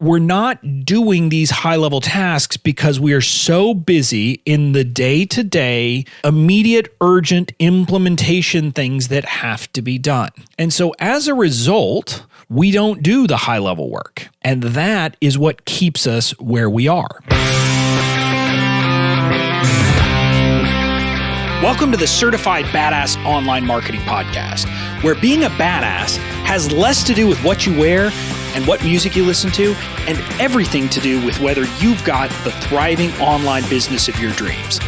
we're not doing these high-level tasks because we are so busy in the day-to-day, immediate, urgent implementation things that have to be done. And so as a result, we don't do the high-level work. And that is what keeps us where we are. Welcome to the Certified Badass Online Marketing Podcast, where being a badass has less to do with what you wear and what music you listen to, and everything to do with whether you've got the thriving online business of your dreams.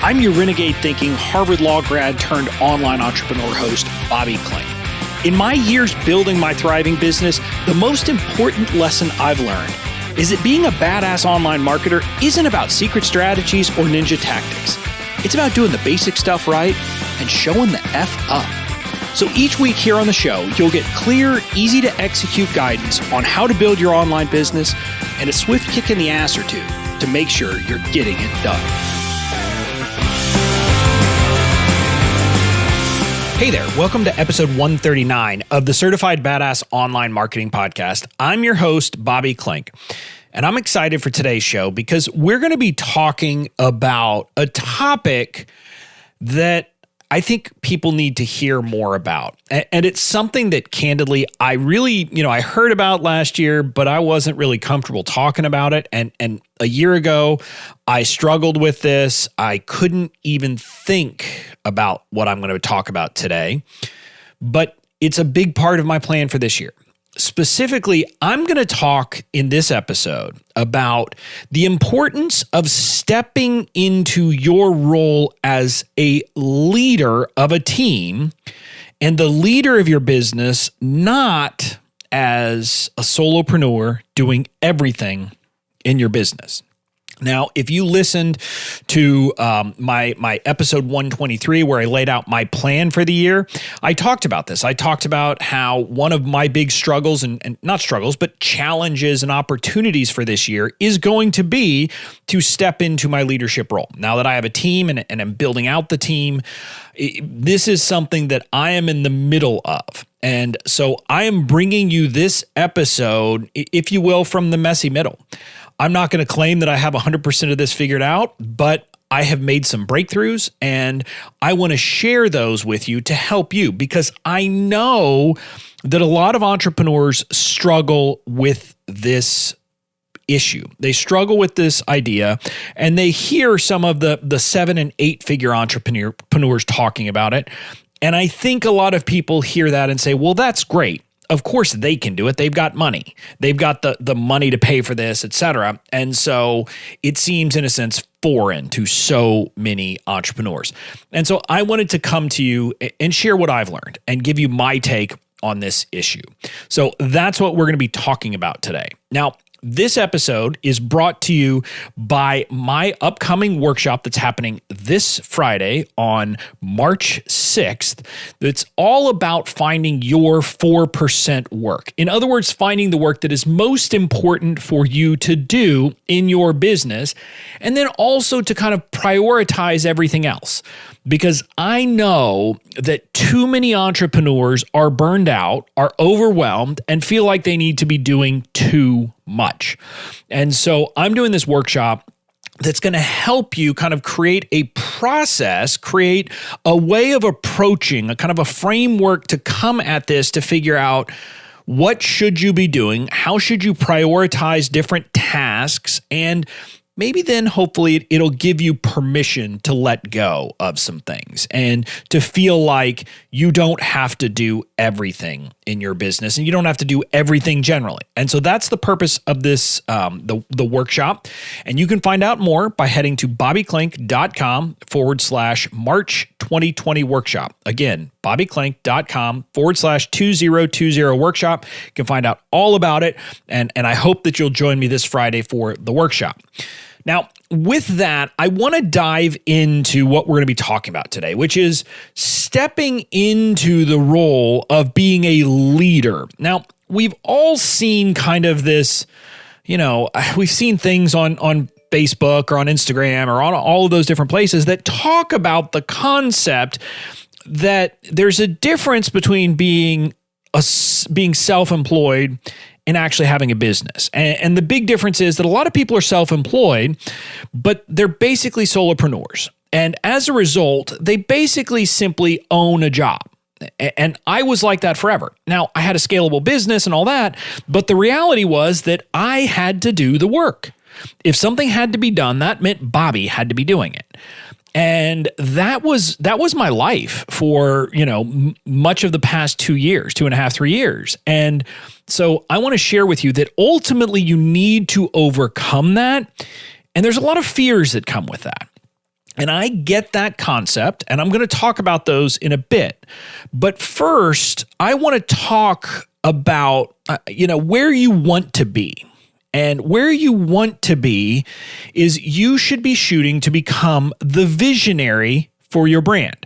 I'm your renegade thinking Harvard Law grad turned online entrepreneur host, Bobby Klinck. In my years building my thriving business, the most important lesson I've learned is that being a badass online marketer isn't about secret strategies or ninja tactics. It's about doing the basic stuff right and showing the F up. So each week here on the show, you'll get clear, easy to execute guidance on how to build your online business and a swift kick in the ass or two to make sure you're getting it done. Hey there, welcome to episode 139 of the Certified Badass Online Marketing Podcast. I'm your host, Bobby Klinck. And I'm excited for today's show because we're going to be talking about a topic that I think people need to hear more about. And it's something that candidly, I heard about last year, but I wasn't really comfortable talking about it. And a year ago, I struggled with this. I couldn't even think about what I'm going to talk about today, but it's a big part of my plan for this year. Specifically, I'm going to talk in this episode about the importance of stepping into your role as a leader of a team and the leader of your business, not as a solopreneur doing everything in your business. Now, if you listened to my episode 123, where I laid out my plan for the year, I talked about this. I talked about how one of my big struggles, and not struggles, but challenges and opportunities for this year is going to be to step into my leadership role. Now that I have a team and I'm building out the team, this is something that I am in the middle of. And so I am bringing you this episode, if you will, from the messy middle. I'm not going to claim that I have 100% of this figured out, but I have made some breakthroughs and I want to share those with you to help you because I know that a lot of entrepreneurs struggle with this issue. They struggle with this idea and they hear some of the 7 and 8 figure entrepreneurs talking about it. And I think a lot of people hear that and say, well, that's great. Of course they can do it. They've got money. They've got the money to pay for this, et cetera. And so it seems, in a sense, foreign to so many entrepreneurs. And so I wanted to come to you and share what I've learned and give you my take on this issue. So that's what we're going to be talking about today. Now, this episode is brought to you by my upcoming workshop that's happening this Friday on March 6th. That's all about finding your 4% work. In other words, finding the work that is most important for you to do in your business, and then also to kind of prioritize everything else. Because I know that too many entrepreneurs are burned out, are overwhelmed, and feel like they need to be doing too much. And so I'm doing this workshop that's going to help you kind of create a process, create a way of approaching, a kind of a framework to come at this to figure out what should you be doing, how should you prioritize different tasks, and maybe then hopefully it'll give you permission to let go of some things and to feel like you don't have to do everything in your business and you don't have to do everything generally. And so that's the purpose of this, the workshop. And you can find out more by heading to bobbyklinck.com/March 2020 workshop. Again, bobbyklinck.com/2020 workshop. You can find out all about it. And I hope that you'll join me this Friday for the workshop. Now, with that, I want to dive into what we're going to be talking about today, which is stepping into the role of being a leader. Now, we've all seen kind of this, we've seen things on Facebook or on Instagram or on all of those different places that talk about the concept that there's a difference between being self-employed and actually having a business. And the big difference is that a lot of people are self-employed, but they're basically solopreneurs. And as a result, they basically simply own a job. And I was like that forever. Now, I had a scalable business and all that, but the reality was that I had to do the work. If something had to be done, that meant Bobby had to be doing it. And that was my life for, much of the past 2 years, 2.5, 3 years. And so I want to share with you that ultimately you need to overcome that. And there's a lot of fears that come with that. And I get that concept, and I'm going to talk about those in a bit. But first, I want to talk about, where you want to be. And where you want to be is you should be shooting to become the visionary for your brand.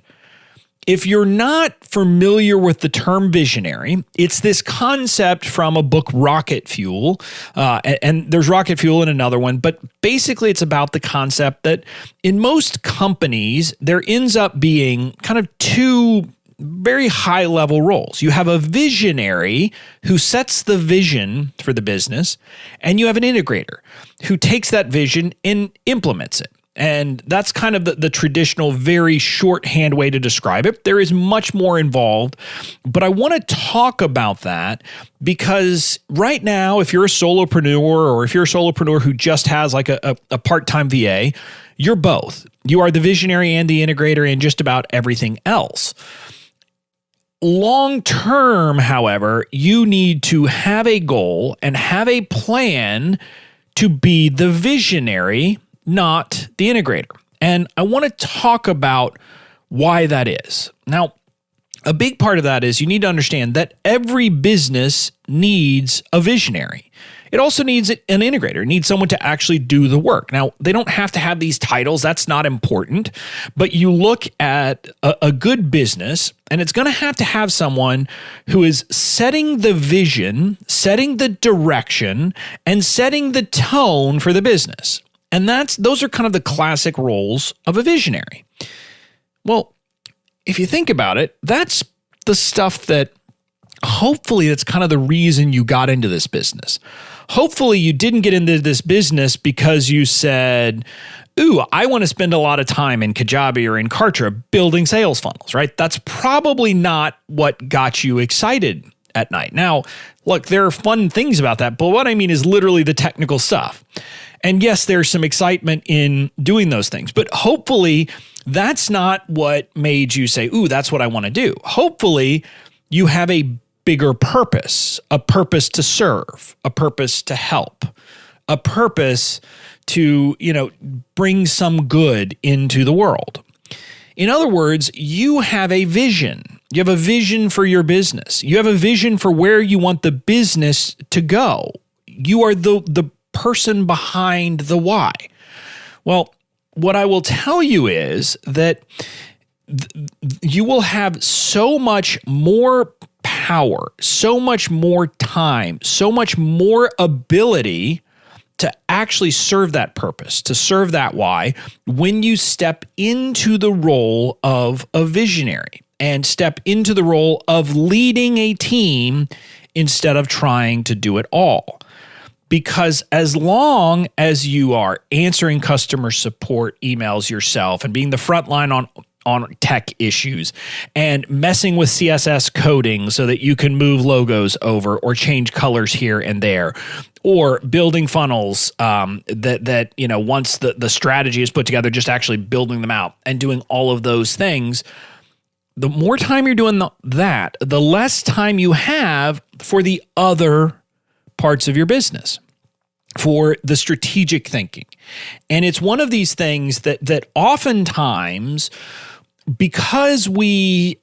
If you're not familiar with the term visionary, it's this concept from a book, Rocket Fuel, and there's Rocket Fuel in another one, but basically it's about the concept that in most companies, there ends up being kind of two very high level roles. You have a visionary who sets the vision for the business, and you have an integrator who takes that vision and implements it. And that's kind of the traditional, very shorthand way to describe it. There is much more involved, but I want to talk about that because right now, if you're a solopreneur or if you're a solopreneur who just has like a part-time VA, you're both. You are the visionary and the integrator and just about everything else. Long term, however, you need to have a goal and have a plan to be the visionary, not the integrator. And I want to talk about why that is. Now, a big part of that is you need to understand that every business needs a visionary. It also needs an integrator. It needs someone to actually do the work. Now, they don't have to have these titles. That's not important. But you look at a good business, and it's going to have someone who is setting the vision, setting the direction, and setting the tone for the business. And those are kind of the classic roles of a visionary. Well, if you think about it, that's the stuff that hopefully that's kind of the reason you got into this business. Hopefully you didn't get into this business because you said, ooh, I want to spend a lot of time in Kajabi or in Kartra building sales funnels, right? That's probably not what got you excited at night. Now, look, there are fun things about that, but what I mean is literally the technical stuff. And yes, there's some excitement in doing those things, but hopefully that's not what made you say, ooh, that's what I want to do. Hopefully you have a bigger purpose, a purpose to serve, a purpose to help, a purpose to, bring some good into the world. In other words, you have a vision. You have a vision for your business. You have a vision for where you want the business to go. You are the person behind the why. Well, what I will tell you is that you will have so much more power, so much more time, so much more ability to actually serve that purpose, to serve that why, when you step into the role of a visionary and step into the role of leading a team instead of trying to do it all. Because as long as you are answering customer support emails yourself and being the front line on tech issues and messing with CSS coding so that you can move logos over or change colors here and there, or building funnels that once the strategy is put together, just actually building them out and doing all of those things, the more time you're doing that, the less time you have for the other parts of your business, for the strategic thinking. And it's one of these things that oftentimes, because we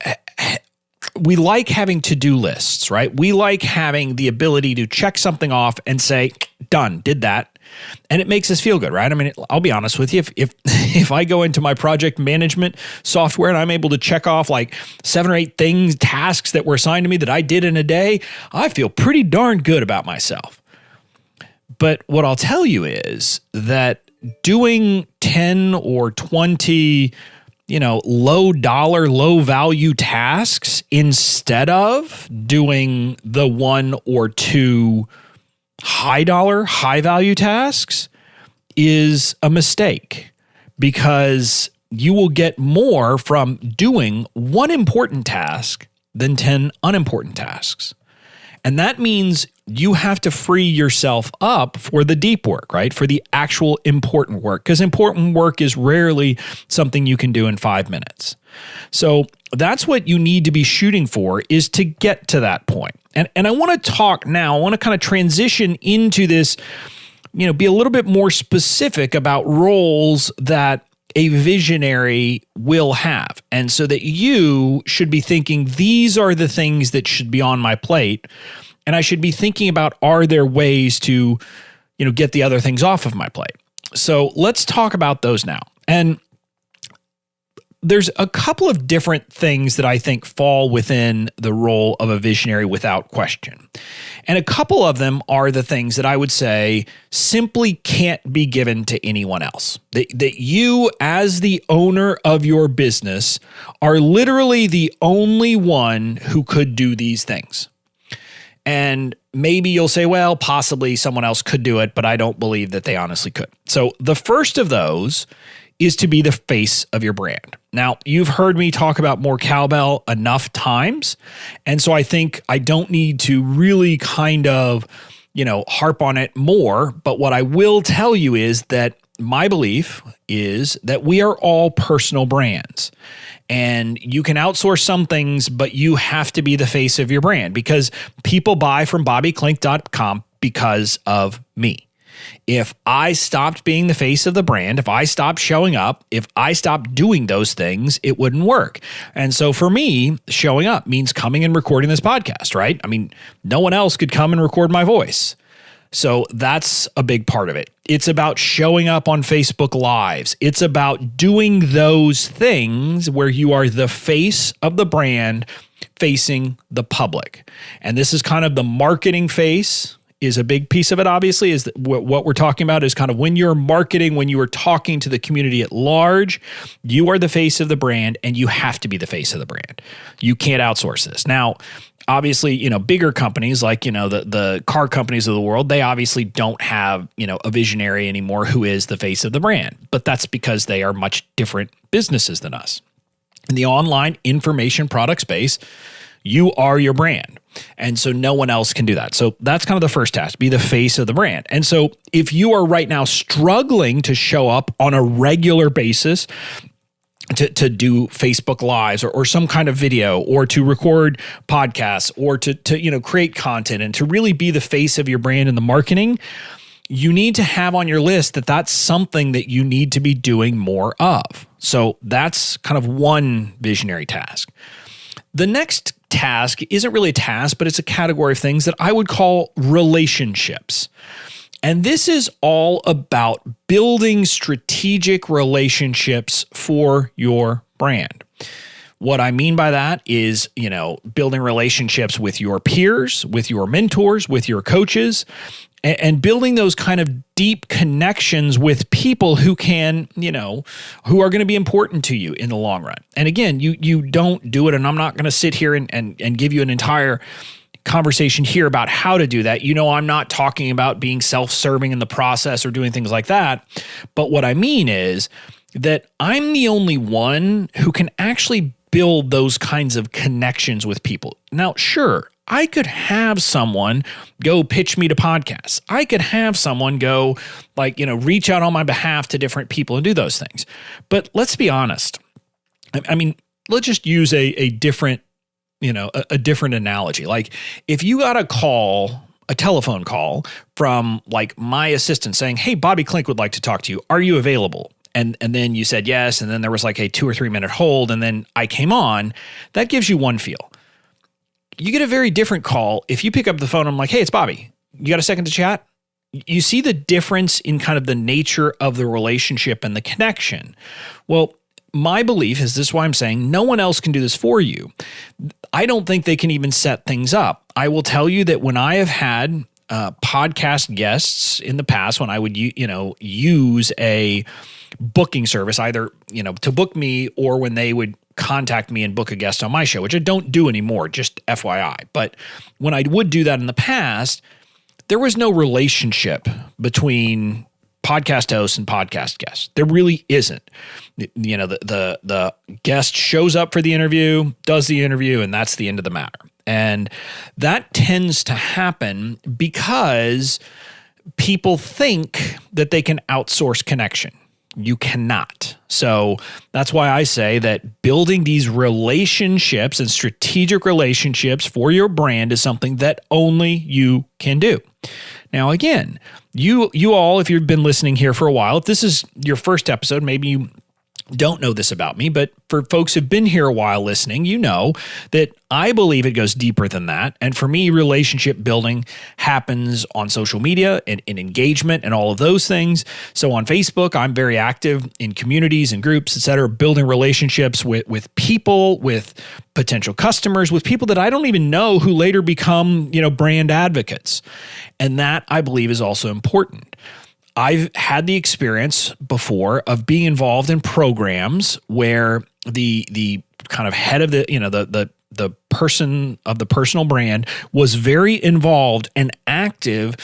like having to-do lists, right? We like having the ability to check something off and say, done, did that. And it makes us feel good, right? I mean, I'll be honest with you. If I go into my project management software and I'm able to check off like 7 or 8 tasks that were assigned to me that I did in a day, I feel pretty darn good about myself. But what I'll tell you is that doing 10 or 20 low dollar, low value tasks instead of doing the 1 or 2 high dollar, high value tasks is a mistake, because you will get more from doing one important task than 10 unimportant tasks. And that means you have to free yourself up for the deep work, right? For the actual important work, because important work is rarely something you can do in 5 minutes. So that's what you need to be shooting for, is to get to that point. And I want to talk now, I want to kind of transition into this, be a little bit more specific about roles that a visionary will have. And so that you should be thinking, these are the things that should be on my plate. And I should be thinking about, are there ways to, get the other things off of my plate? So let's talk about those now. And there's a couple of different things that I think fall within the role of a visionary without question. And a couple of them are the things that I would say simply can't be given to anyone else. That you, as the owner of your business, are literally the only one who could do these things. And maybe you'll say, well, possibly someone else could do it, but I don't believe that they honestly could. So the first of those is to be the face of your brand. Now, you've heard me talk about more cowbell enough times, and so I think I don't need to really kind of, harp on it more. But what I will tell you is that my belief is that we are all personal brands. And you can outsource some things, but you have to be the face of your brand, because people buy from BobbyKlinck.com because of me. If I stopped being the face of the brand, if I stopped showing up, if I stopped doing those things, it wouldn't work. And so for me, showing up means coming and recording this podcast, right? I mean, no one else could come and record my voice. So that's a big part of it. It's about showing up on Facebook Lives. It's about doing those things where you are the face of the brand facing the public. And this is kind of the marketing face is a big piece of it, obviously, is that what we're talking about is kind of when you're marketing, when you are talking to the community at large, you are the face of the brand, and you have to be the face of the brand. You can't outsource this. Now, obviously, bigger companies like, the car companies of the world, they obviously don't have, a visionary anymore who is the face of the brand, but that's because they are much different businesses than us. In the online information product space, you are your brand. And so no one else can do that. So that's kind of the first task, be the face of the brand. And so if you are right now struggling to show up on a regular basis to do Facebook Lives or some kind of video, or to record podcasts, or to create content and to really be the face of your brand in the marketing, you need to have on your list that that's something that you need to be doing more of. So that's kind of one visionary task. The next task isn't really a task, but it's a category of things that I would call relationships. And this is all about building strategic relationships for your brand. What I mean by that is, building relationships with your peers, with your mentors, with your coaches, and building those kind of deep connections with people who can, who are going to be important to you in the long run. And again, you don't do it, and I'm not going to sit here and give you an entire conversation here about how to do that. I'm not talking about being self-serving in the process or doing things like that. But what I mean is that I'm the only one who can actually build those kinds of connections with people. Now, sure, I could have someone go pitch me to podcasts. I could have someone go reach out on my behalf to different people and do those things. But let's be honest. I mean, let's just use a different, a different analogy. Like if you got a telephone call from my assistant saying, hey, Bobby Klinck would like to talk to you. Are you available? And then you said yes. And then there was a 2 or 3 minute hold. And then I came on. That gives you one feel. You get a very different call if you pick up the phone. I'm like, hey, it's Bobby. You got a second to chat? You see the difference in kind of the nature of the relationship and the connection. Well, my belief is, this is why I'm saying no one else can do this for you. I don't think they can even set things up. I will tell you that when I have had podcast guests in the past, when I would use a booking service, either to book me, or when they would contact me and book a guest on my show, which I don't do anymore, just FYI. But when I would do that in the past, there was no relationship between podcast hosts and podcast guests. There really isn't. You know, the guest shows up for the interview, does the interview, and that's the end of the matter. And that tends to happen because people think that they can outsource connection. You cannot. So that's why I say that building these relationships and strategic relationships for your brand is something that only you can do. Now, again, you all, if you've been listening here for a while, if this is your first episode, maybe you don't know this about me, but for folks who've been here a while listening, you know that I believe it goes deeper than that. And for me, relationship building happens on social media and in engagement and all of those things. So on Facebook, I'm very active in communities and groups, et cetera, building relationships with people, with potential customers, with people that I don't even know who later become, brand advocates. And that, I believe, is also important. I've had the experience before of being involved in programs where the kind of head of the person of the personal brand was very involved and active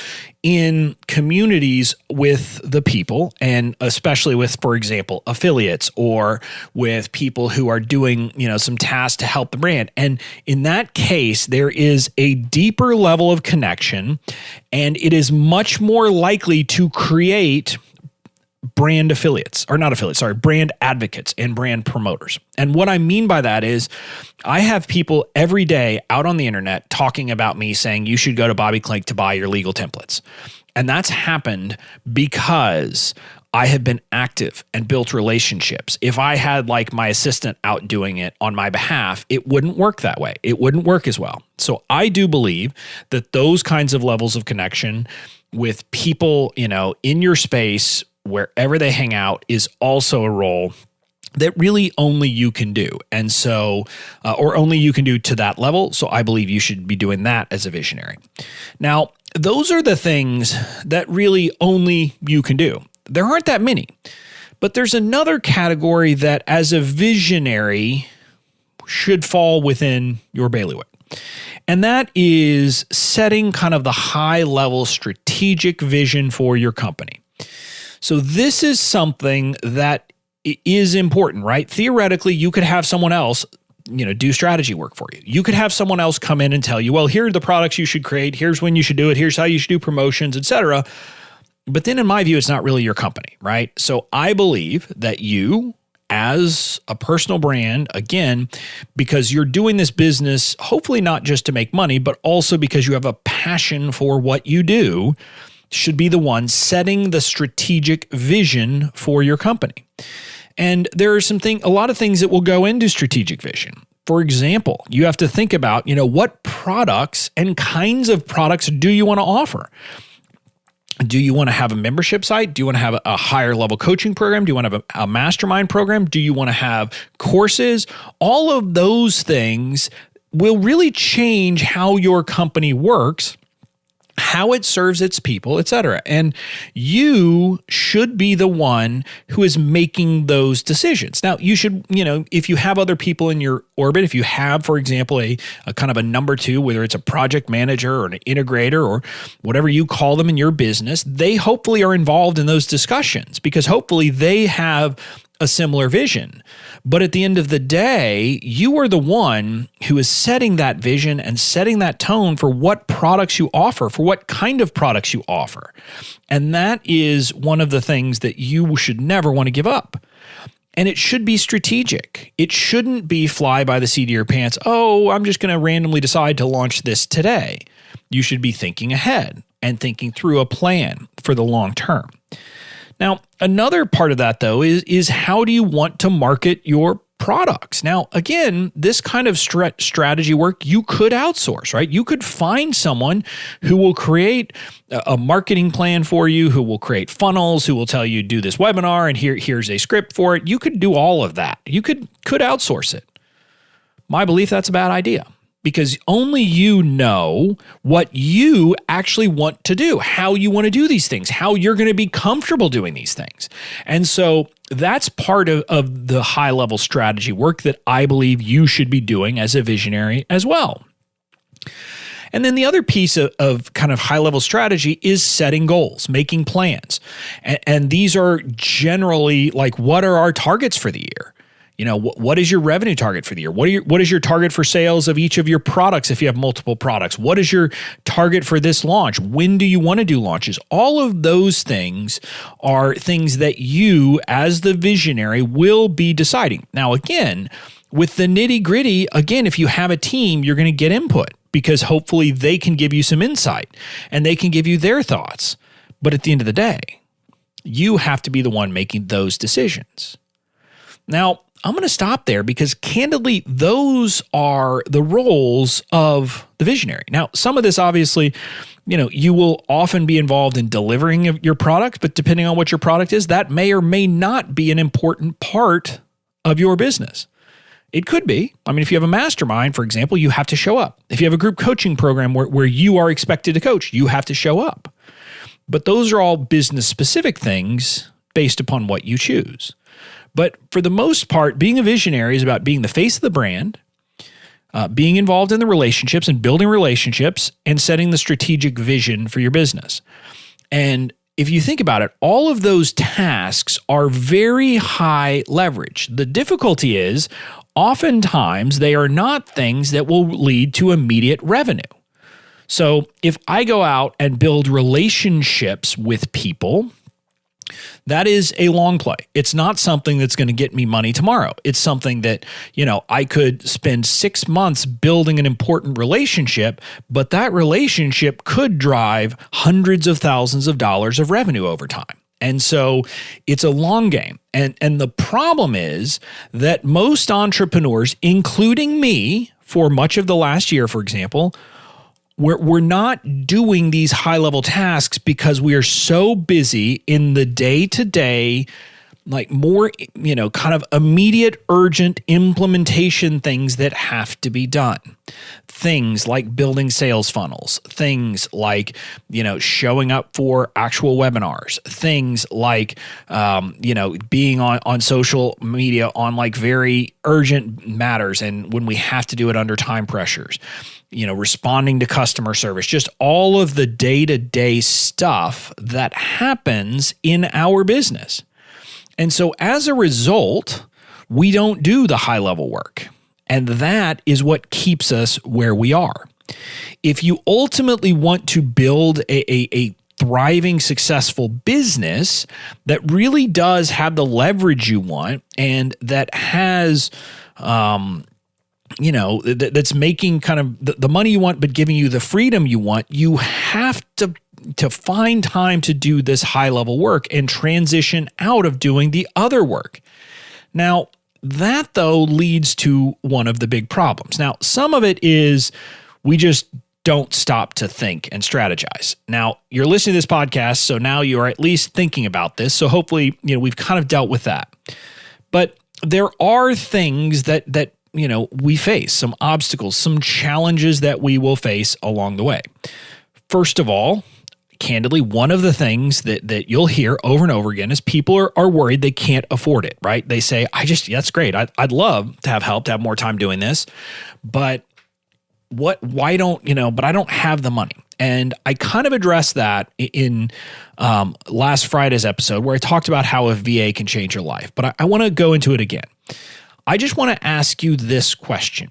in communities with the people, and especially with, for example, affiliates or with people who are doing, some tasks to help the brand. And in that case, there is a deeper level of connection, and it is much more likely to create brand advocates and brand promoters. And what I mean by that is I have people every day out on the internet talking about me saying, you should go to Bobby Klinck to buy your legal templates. And that's happened because I have been active and built relationships. If I had my assistant out doing it on my behalf, it wouldn't work that way. It wouldn't work as well. So I do believe that those kinds of levels of connection with people, in your space, wherever they hang out, is also a role that really only you can do. And so, or only you can do to that level. So I believe you should be doing that as a visionary. Now, those are the things that really only you can do. There aren't that many, but there's another category that as a visionary should fall within your bailiwick. And that is setting kind of the high level strategic vision for your company. So this is something that is important, right? Theoretically, you could have someone else, do strategy work for you. You could have someone else come in and tell you, well, here are the products you should create. Here's when you should do it. Here's how you should do promotions, etc. But then in my view, it's not really your company, right? So I believe that you, as a personal brand, again, because you're doing this business, hopefully not just to make money, but also because you have a passion for what you do, should be the one setting the strategic vision for your company. And there are a lot of things that will go into strategic vision. For example, you have to think about, what products and kinds of products do you want to offer? Do you want to have a membership site? Do you want to have a higher level coaching program? Do you want to have a mastermind program? Do you want to have courses? All of those things will really change how your company works, how it serves its people, et cetera. And you should be the one who is making those decisions. Now, you should, if you have other people in your orbit, if you have, for example, a kind of a number two, whether it's a project manager or an integrator or whatever you call them in your business, they hopefully are involved in those discussions because hopefully they have a similar vision. But at the end of the day, you are the one who is setting that vision and setting that tone for what products you offer, for what kind of products you offer. And that is one of the things that you should never want to give up. And it should be strategic. It shouldn't be fly by the seat of your pants. Oh, I'm just going to randomly decide to launch this today. You should be thinking ahead and thinking through a plan for the long term. Now, another part of that, though, is how do you want to market your products? Now, again, this kind of strategy work you could outsource, right? You could find someone who will create a marketing plan for you, who will create funnels, who will tell you do this webinar and here's a script for it. You could do all of that. You could outsource it. My belief, that's a bad idea. Because only you know what you actually want to do, how you want to do these things, how you're going to be comfortable doing these things. And so that's part of the high-level strategy work that I believe you should be doing as a visionary as well. And then the other piece of kind of high level strategy is setting goals, making plans. And these are generally like, what are our targets for the year? What is your revenue target for the year? What is your target for sales of each of your products if you have multiple products? What is your target for this launch? When do you want to do launches? All of those things are things that you, as the visionary, will be deciding. Now, again, with the nitty gritty, again, if you have a team, you're going to get input because hopefully they can give you some insight and they can give you their thoughts. But at the end of the day, you have to be the one making those decisions. Now, I'm going to stop there because candidly, those are the roles of the visionary. Now, some of this obviously, you will often be involved in delivering your product, but depending on what your product is, that may or may not be an important part of your business. It could be. I mean, if you have a mastermind, for example, you have to show up. If you have a group coaching program where you are expected to coach, you have to show up. But those are all business specific things based upon what you choose. But for the most part, being a visionary is about being the face of the brand, being involved in the relationships and building relationships and setting the strategic vision for your business. And if you think about it, all of those tasks are very high leverage. The difficulty is oftentimes they are not things that will lead to immediate revenue. So if I go out and build relationships with people, that is a long play. It's not something that's going to get me money tomorrow. It's something that, I could spend 6 months building an important relationship, but that relationship could drive hundreds of thousands of dollars of revenue over time. And so it's a long game. And the problem is that most entrepreneurs, including me, for much of the last year, for example, we're not doing these high-level tasks because we are so busy in the day-to-day, like more, kind of immediate, urgent implementation things that have to be done. Things like building sales funnels, things like, showing up for actual webinars, things like, being on social media on like very urgent matters and when we have to do it under time pressures. Responding to customer service, just all of the day-to-day stuff that happens in our business. And so as a result, we don't do the high-level work. And that is what keeps us where we are. If you ultimately want to build a thriving, successful business that really does have the leverage you want and that has that's making kind of the money you want, but giving you the freedom you want, you have to find time to do this high level work and transition out of doing the other work. Now, that though leads to one of the big problems. Now, some of it is we just don't stop to think and strategize. Now, you're listening to this podcast, so now you are at least thinking about this. So hopefully, we've kind of dealt with that. But there are things that we face, some obstacles, some challenges that we will face along the way. First of all, candidly, one of the things that you'll hear over and over again is people are worried they can't afford it, right? They say, that's great. I'd love to have help, to have more time doing this, but but I don't have the money. And I kind of addressed that in last Friday's episode where I talked about how a VA can change your life, but I want to go into it again. I just want to ask you this question.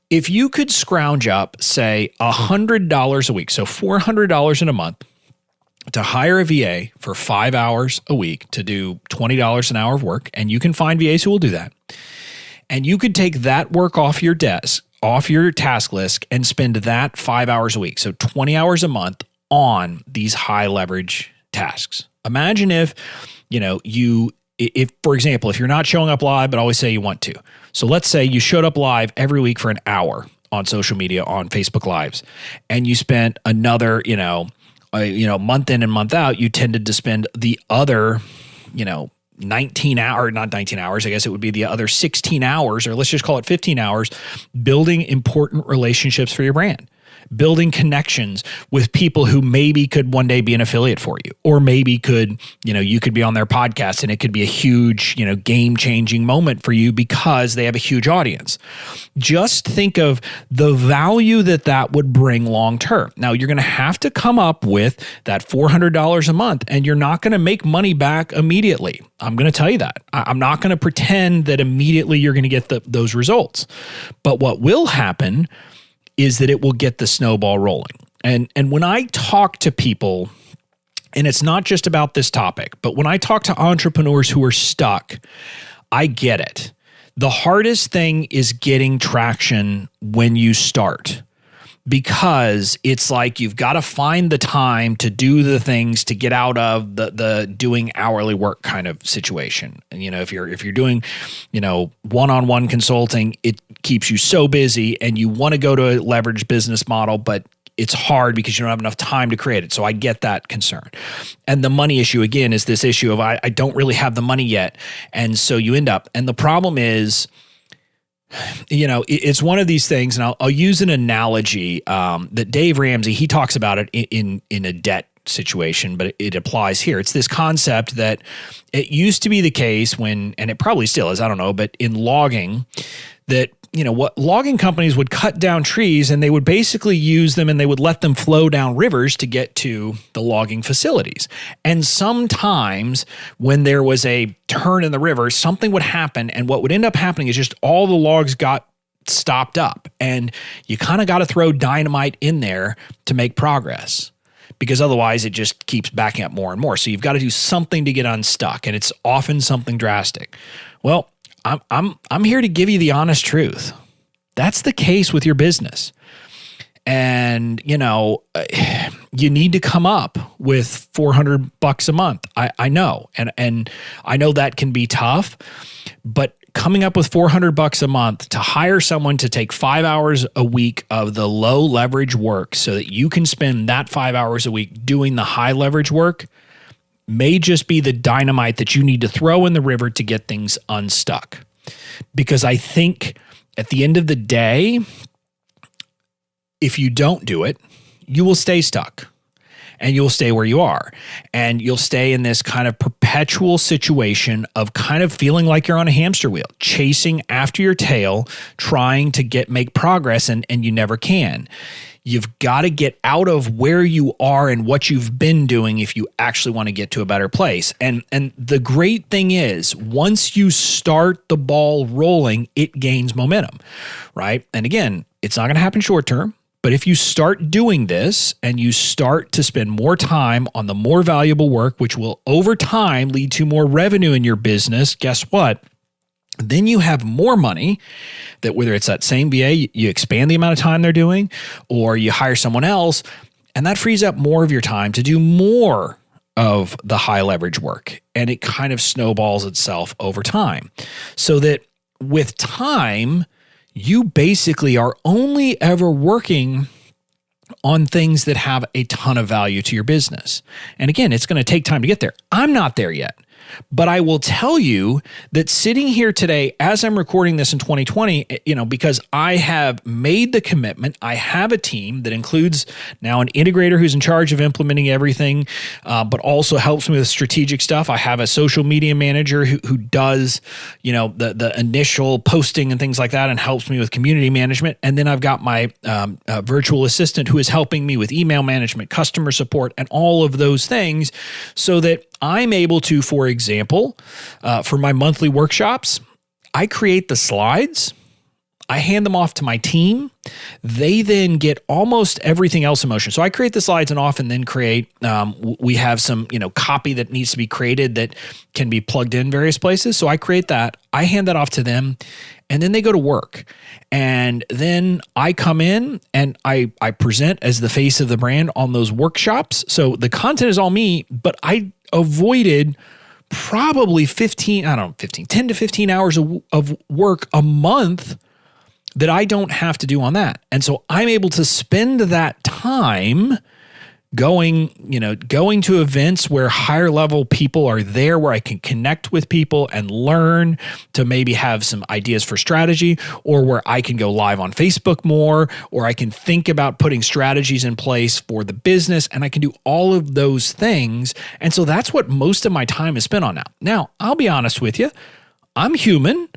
If you could scrounge up, say, $100 a week, so $400 in a month, to hire a VA for 5 hours a week to do $20 an hour of work, and you can find VAs who will do that, and you could take that work off your desk, off your task list, and spend that 5 hours a week, so 20 hours a month on these high leverage tasks. Imagine if, if, for example, if you're not showing up live, but always say you want to. So let's say you showed up live every week for an hour on social media, on Facebook Lives, and you spent another, month in and month out, you tended to spend the other, 19 hours, not 19 hours, I guess it would be the other 16 hours, or let's just call it 15 hours, building important relationships for your brand, building connections with people who maybe could one day be an affiliate for you, or maybe could, you could be on their podcast and it could be a huge, game-changing moment for you because they have a huge audience. Just think of the value that would bring long-term. Now, you're going to have to come up with that $400 a month, and you're not going to make money back immediately. I'm going to tell you that. I'm not going to pretend that immediately you're going to get those results. But what will happen is that it will get the snowball rolling. And when I talk to people, and it's not just about this topic, but when I talk to entrepreneurs who are stuck, I get it. The hardest thing is getting traction when you start, because it's like you've got to find the time to do the things to get out of the doing hourly work kind of situation. And if you're doing, one-on-one consulting, it keeps you so busy, and you want to go to a leveraged business model, but it's hard because you don't have enough time to create it. So I get that concern. And the money issue, again, is this issue of I don't really have the money yet. And so you end up, and the problem is, it's one of these things, and I'll use an analogy that Dave Ramsey, he talks about it in a debt situation, but it applies here. It's this concept that it used to be the case when, and it probably still is, I don't know, but in logging, that what logging companies would cut down trees and they would basically use them and they would let them flow down rivers to get to the logging facilities. And sometimes when there was a turn in the river, something would happen. And what would end up happening is just all the logs got stopped up, and you kind of got to throw dynamite in there to make progress, because otherwise it just keeps backing up more and more. So you've got to do something to get unstuck, and it's often something drastic. Well, I'm here to give you the honest truth. That's the case with your business. And, you need to come up with $400 a month. I know. And I know that can be tough, but coming up with $400 a month to hire someone to take 5 hours a week of the low leverage work so that you can spend that 5 hours a week doing the high leverage work may just be the dynamite that you need to throw in the river to get things unstuck. Because I think at the end of the day, if you don't do it, you will stay stuck, and you'll stay where you are, and you'll stay in this kind of perpetual situation of kind of feeling like you're on a hamster wheel, chasing after your tail, trying to make progress, and you never can. You've got to get out of where you are and what you've been doing if you actually want to get to a better place. And the great thing is, once you start the ball rolling, it gains momentum, right? And again, it's not going to happen short term, but if you start doing this and you start to spend more time on the more valuable work, which will over time lead to more revenue in your business, guess what? Then you have more money that, whether it's that same VA, you expand the amount of time they're doing, or you hire someone else, and that frees up more of your time to do more of the high leverage work. And it kind of snowballs itself over time, so that with time, you basically are only ever working on things that have a ton of value to your business. And again, it's going to take time to get there. I'm not there yet. But I will tell you that sitting here today, as I'm recording this in 2020, because I have made the commitment, I have a team that includes now an integrator who's in charge of implementing everything, but also helps me with strategic stuff. I have a social media manager who does, the initial posting and things like that, and helps me with community management. And then I've got my virtual assistant who is helping me with email management, customer support, and all of those things, so that I'm able to, for example, for my monthly workshops, I create the slides, I hand them off to my team. They then get almost everything else in motion. So I create the slides and often then create, we have some, copy that needs to be created that can be plugged in various places. So I create that, I hand that off to them, and then they go to work. And then I come in and I present as the face of the brand on those workshops. So the content is all me, but I avoided probably 10 to 15 hours of work a month that I don't have to do on that. And so I'm able to spend that time going to events where higher level people are there, where I can connect with people and learn to maybe have some ideas for strategy, or where I can go live on Facebook more, or I can think about putting strategies in place for the business, and I can do all of those things. And so that's what most of my time is spent on now. Now, I'll be honest with you. I'm human.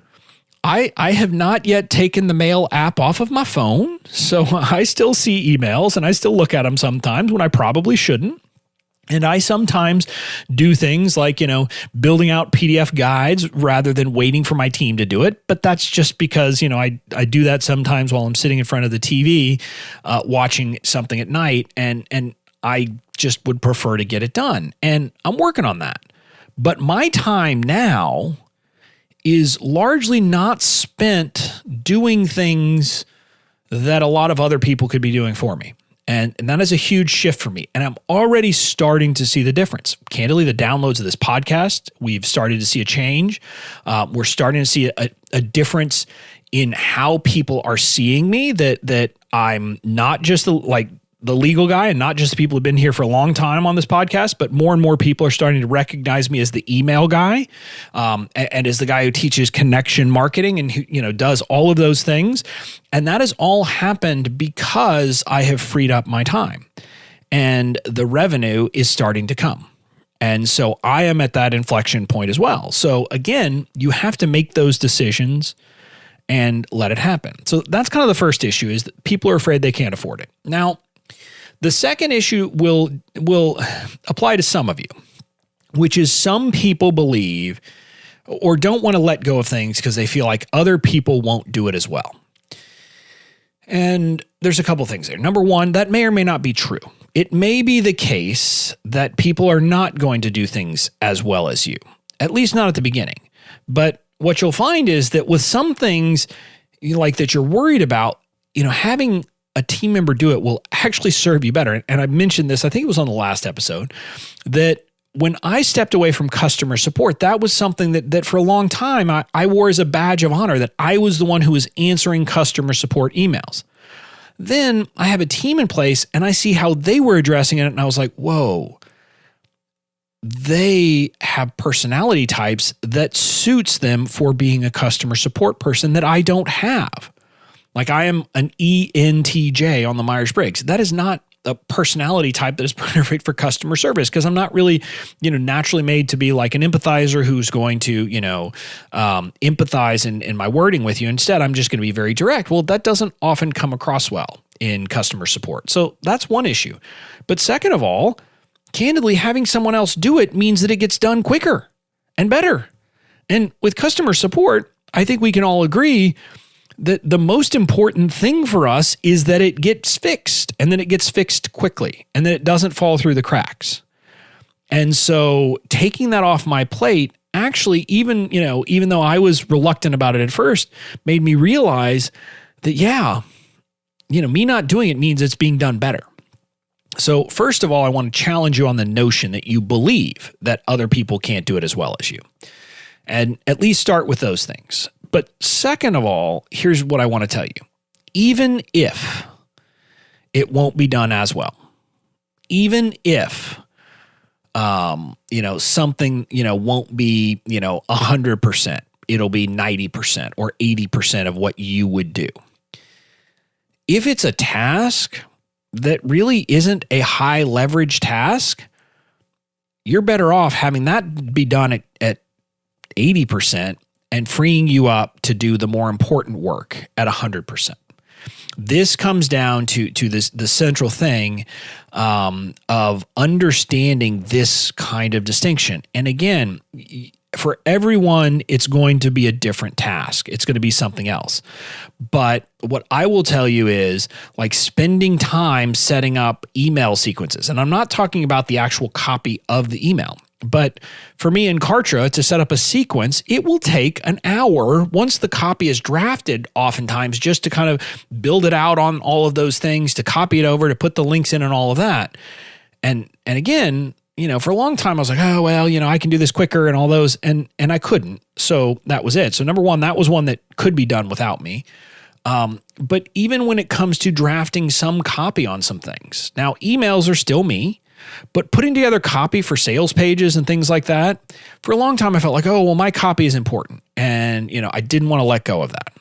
I have not yet taken the mail app off of my phone, so I still see emails and I still look at them sometimes when I probably shouldn't. And I sometimes do things like, building out PDF guides rather than waiting for my team to do it. But that's just because, I do that sometimes while I'm sitting in front of the TV, watching something at night, and I just would prefer to get it done. And I'm working on that. But my time now is largely not spent doing things that a lot of other people could be doing for me. And that is a huge shift for me. And I'm already starting to see the difference. Candidly, the downloads of this podcast, we've started to see a change. We're starting to see a difference in how people are seeing me, that I'm not just the legal guy and not just the people who've been here for a long time on this podcast, but more and more people are starting to recognize me as the email guy, and as the guy who teaches connection marketing and who, does all of those things. And that has all happened because I have freed up my time and the revenue is starting to come. And so I am at that inflection point as well. So again, you have to make those decisions and let it happen. So that's kind of the first issue, is that people are afraid they can't afford it. Now, the second issue will apply to some of you, which is some people believe or don't want to let go of things because they feel like other people won't do it as well. And there's a couple things there. Number one, that may or may not be true. It may be the case that people are not going to do things as well as you, at least not at the beginning. But what you'll find is that with some things like that you're worried about, having a team member do it will actually serve you better. And I mentioned this, I think it was on the last episode, that when I stepped away from customer support, that was something that for a long time I wore as a badge of honor, that I was the one who was answering customer support emails. Then I have a team in place and I see how they were addressing it. And I was like, whoa, they have personality types that suits them for being a customer support person that I don't have. Like, I am an ENTJ on the Myers-Briggs. That is not a personality type that is perfect for customer service, because I'm not really, naturally made to be like an empathizer who's going to, empathize in my wording with you. Instead, I'm just going to be very direct. Well, that doesn't often come across well in customer support. So that's one issue. But second of all, candidly, having someone else do it means that it gets done quicker and better. And with customer support, I think we can all agree that the most important thing for us is that it gets fixed, and then it gets fixed quickly, and that it doesn't fall through the cracks. And so taking that off my plate, actually, even though I was reluctant about it at first, made me realize that, me not doing it means it's being done better. So first of all, I want to challenge you on the notion that you believe that other people can't do it as well as you. And at least start with those things. But second of all, here's what I want to tell you. Even if it won't be done as well, even if, something, won't be, 100%, it'll be 90% or 80% of what you would do. If it's a task that really isn't a high leverage task, you're better off having that be done at 80% and freeing you up to do the more important work at 100%. This comes down to the central thing of understanding this kind of distinction. And again, for everyone, it's going to be a different task. It's going to be something else. But what I will tell you is, like, spending time setting up email sequences. And I'm not talking about the actual copy of the email. But for me in Kartra, to set up a sequence, it will take an hour once the copy is drafted, oftentimes, just to kind of build it out on all of those things, to copy it over, to put the links in and all of that. And again, for a long time, I was like, oh, well, I can do this quicker and all those. And I couldn't. So that was it. So number one, that was one that could be done without me. But even when it comes to drafting some copy on some things, now emails are still me, but putting together copy for sales pages and things like that, for a long time I felt like, oh, well, my copy is important. And, I didn't want to let go of that.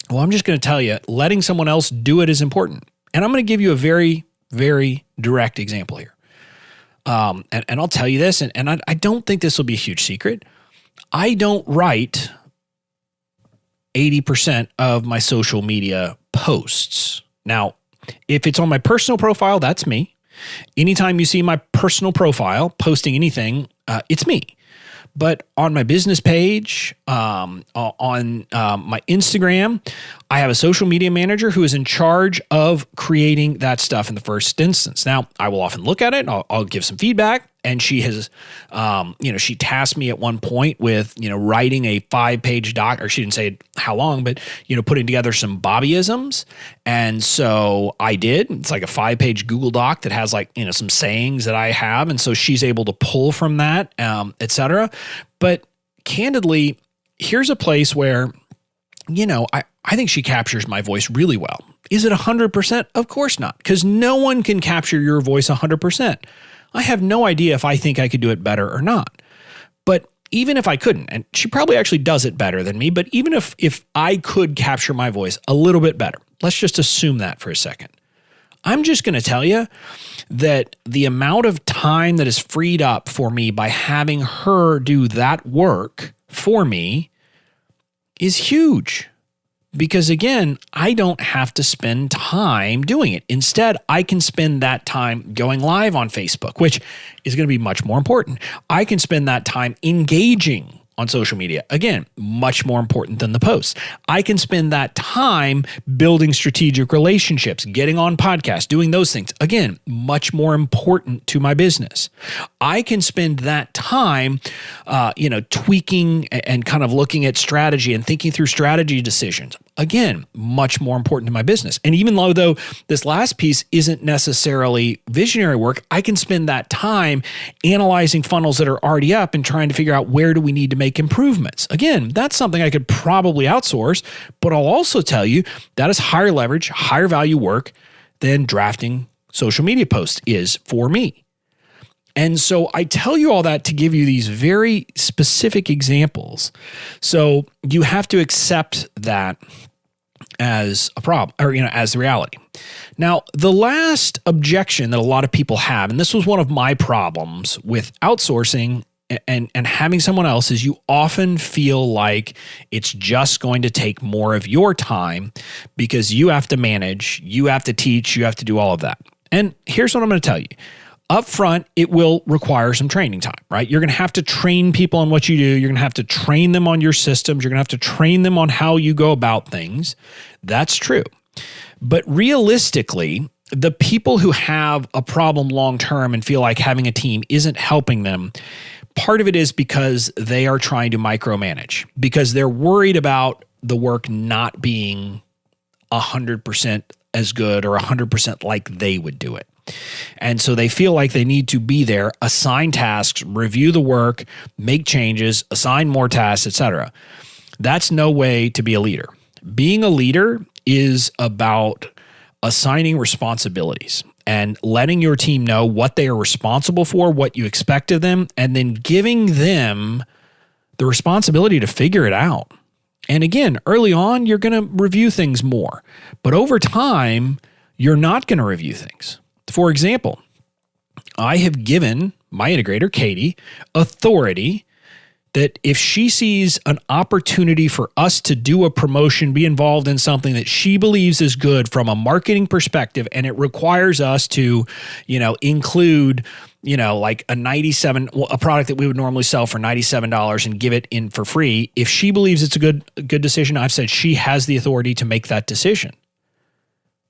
Well, I'm just going to tell you, letting someone else do it is important. And I'm going to give you a very, very direct example here. And I'll tell you this, and I don't think this will be a huge secret. I don't write 80% of my social media posts. Now, if it's on my personal profile, that's me. Anytime you see my personal profile posting anything, it's me. But on my business page, on my Instagram, I have a social media manager who is in charge of creating that stuff in the first instance. Now, I will often look at it, and I'll give some feedback. And she has, she tasked me at one point with, writing a 5-page doc, or she didn't say how long, but, putting together some Bobbyisms. And so I did. It's like a 5-page Google Doc that has some sayings that I have. And so she's able to pull from that, et cetera. But candidly, here's a place where, I think she captures my voice really well. Is it 100%? Of course not, because no one can capture your voice 100%. I have no idea if I think I could do it better or not. But even if I couldn't, and she probably actually does it better than me, but even if I could capture my voice a little bit better, let's just assume that for a second. I'm just going to tell you that the amount of time that is freed up for me by having her do that work for me is huge. Because again, I don't have to spend time doing it. Instead, I can spend that time going live on Facebook, which is going to be much more important. I can spend that time engaging on social media. Again, much more important than the posts. I can spend that time building strategic relationships, getting on podcasts, doing those things. Again, much more important to my business. I can spend that time, tweaking and kind of looking at strategy and thinking through strategy decisions. Again, much more important to my business. And even though this last piece isn't necessarily visionary work, I can spend that time analyzing funnels that are already up and trying to figure out where do we need to make improvements. Again, that's something I could probably outsource, but I'll also tell you that is higher leverage, higher value work than drafting social media posts is for me. And so I tell you all that to give you these very specific examples. So you have to accept that as a problem, or, as the reality. Now, the last objection that a lot of people have, and this was one of my problems with outsourcing and having someone else, is you often feel like it's just going to take more of your time because you have to manage, you have to teach, you have to do all of that. And here's what I'm going to tell you. Up front, it will require some training time, right? You're going to have to train people on what you do. You're going to have to train them on your systems. You're going to have to train them on how you go about things. That's true. But realistically, the people who have a problem long-term and feel like having a team isn't helping them, part of it is because they are trying to micromanage, because they're worried about the work not being 100% as good or 100% like they would do it. And so they feel like they need to be there, assign tasks, review the work, make changes, assign more tasks, etc. That's no way to be a leader. Being a leader is about assigning responsibilities and letting your team know what they are responsible for, what you expect of them, and then giving them the responsibility to figure it out. And again, early on, you're going to review things more, but over time, you're not going to review things. For example, I have given my integrator, Katie, authority that if she sees an opportunity for us to do a promotion, be involved in something that she believes is good from a marketing perspective, and it requires us to, include, like a product that we would normally sell for $97 and give it in for free. If she believes it's a good decision, I've said she has the authority to make that decision.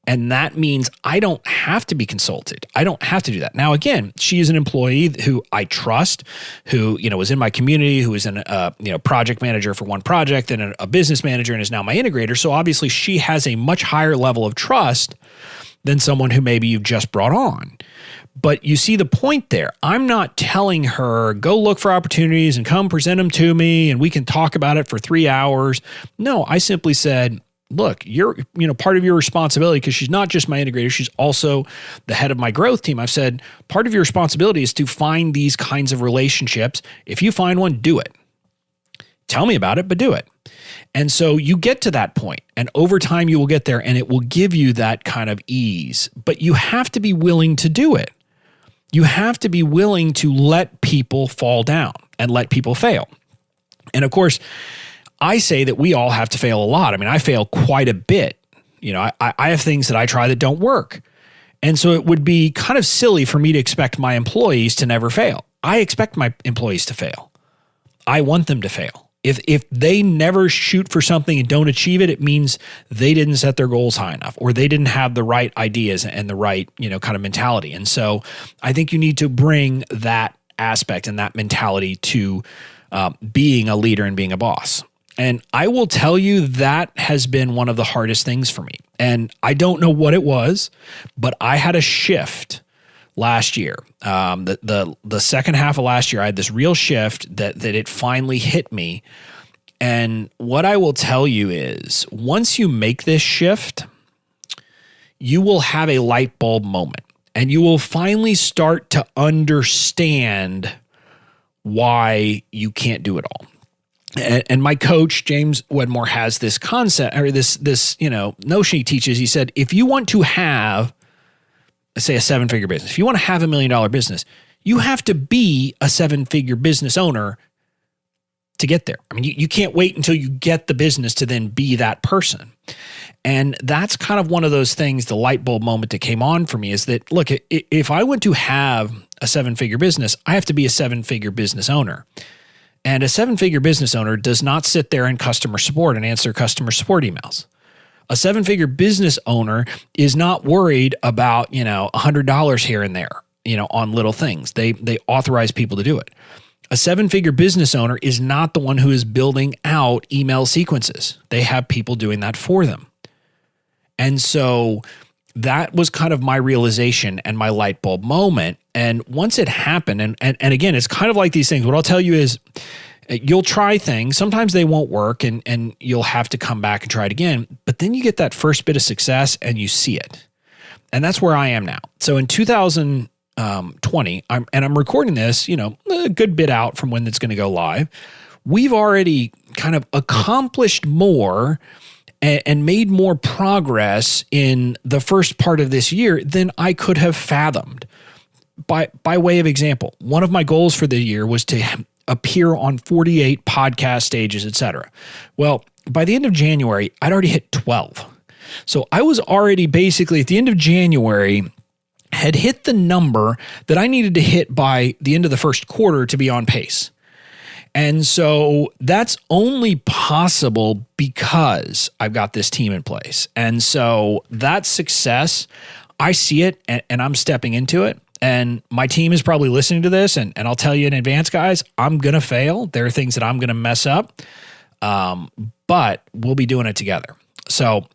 And that means I don't have to be consulted. I don't have to do that. Now, again, she is an employee who I trust, who, was in my community, who is a project manager for one project and a business manager and is now my integrator. So obviously she has a much higher level of trust than someone who maybe you've just brought on. But you see the point there. I'm not telling her, go look for opportunities and come present them to me and we can talk about it for 3 hours. No, I simply said, look, you're, part of your responsibility, because she's not just my integrator, she's also the head of my growth team. I've said, part of your responsibility is to find these kinds of relationships. If you find one, do it. Tell me about it, but do it. And so you get to that point, and over time you will get there, and it will give you that kind of ease. But you have to be willing to do it. You have to be willing to let people fall down and let people fail. And of course, I say that we all have to fail a lot. I mean, I fail quite a bit. I have things that I try that don't work. And so it would be kind of silly for me to expect my employees to never fail. I expect my employees to fail. I want them to fail. If they never shoot for something and don't achieve it, it means they didn't set their goals high enough, or they didn't have the right ideas and the right, kind of mentality. And so I think you need to bring that aspect and that mentality to being a leader and being a boss. And I will tell you that has been one of the hardest things for me. And I don't know what it was, but I had a shift last year. The second half of last year, I had this real shift that it finally hit me. And what I will tell you is, once you make this shift, you will have a light bulb moment, and you will finally start to understand why you can't do it all. And my coach, James Wedmore, has this concept, or this notion he teaches. He said, if you want to have, say, a 7-figure business, if you want to have $1 million business, you have to be a 7-figure business owner to get there. I mean, you can't wait until you get the business to then be that person. And that's kind of one of those things, the light bulb moment that came on for me, is that, look, if I want to have a 7-figure business, I have to be a 7-figure business owner. And a 7-figure business owner does not sit there in customer support and answer customer support emails. A 7-figure business owner is not worried about, $100 here and there, on little things. They authorize people to do it. A 7-figure business owner is not the one who is building out email sequences. They have people doing that for them. And so that was kind of my realization and my light bulb moment. And once it happened, and again, it's kind of like these things. What I'll tell you is, you'll try things. Sometimes they won't work, and you'll have to come back and try it again. But then you get that first bit of success and you see it. And that's where I am now. So in 2020, I'm recording this, a good bit out from when it's going to go live. We've already kind of accomplished more and made more progress in the first part of this year than I could have fathomed. By way of example, one of my goals for the year was to appear on 48 podcast stages, etc. Well, by the end of January, I'd already hit 12. So I was already basically at the end of January, had hit the number that I needed to hit by the end of the first quarter to be on pace. And so that's only possible because I've got this team in place. And so that success, I see it, and I'm stepping into it. And my team is probably listening to this, and I'll tell you in advance, guys, I'm going to fail. There are things that I'm going to mess up, but we'll be doing it together. So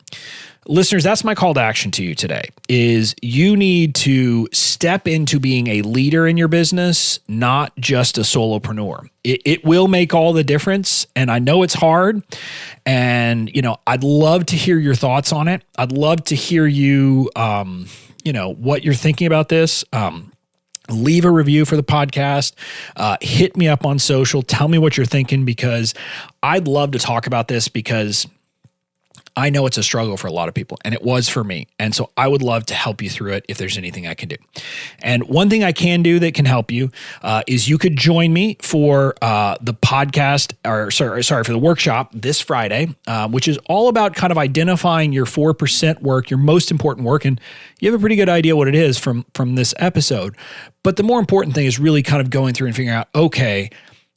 listeners, that's my call to action to you today, is you need to step into being a leader in your business, not just a solopreneur. It will make all the difference, and I know it's hard, and I'd love to hear your thoughts on it. I'd love to hear you what you're thinking about this. Leave a review for the podcast. Hit me up on social. Tell me what you're thinking, because I'd love to talk about this, because I know it's a struggle for a lot of people, and it was for me. And so I would love to help you through it if there's anything I can do. And one thing I can do that can help you is you could join me for the podcast, for the workshop this Friday, which is all about kind of identifying your 4% work, your most important work. And you have a pretty good idea what it is from this episode. But the more important thing is really kind of going through and figuring out, okay,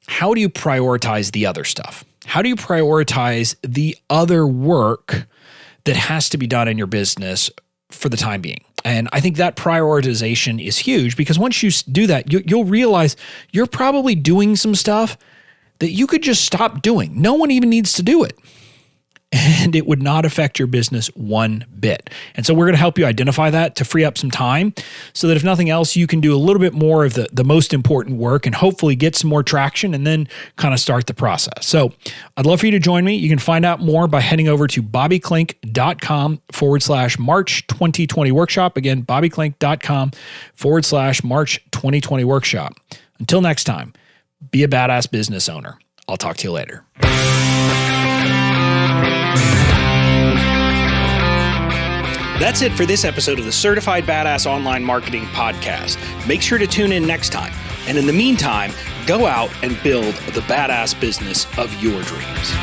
how do you prioritize the other stuff? How do you prioritize the other work that has to be done in your business for the time being? And I think that prioritization is huge, because once you do that, you'll realize you're probably doing some stuff that you could just stop doing. No one even needs to do it. and it would not affect your business one bit. And so we're going to help you identify that to free up some time so that if nothing else, you can do a little bit more of the most important work and hopefully get some more traction and then kind of start the process. So I'd love for you to join me. You can find out more by heading over to bobbyklinck.com/March 2020 workshop. Again, bobbyklinck.com/March 2020 workshop. Until next time, be a badass business owner. I'll talk to you later. That's it for this episode of the Certified Badass Online Marketing Podcast. Make sure to tune in next time. And in the meantime, go out and build the badass business of your dreams.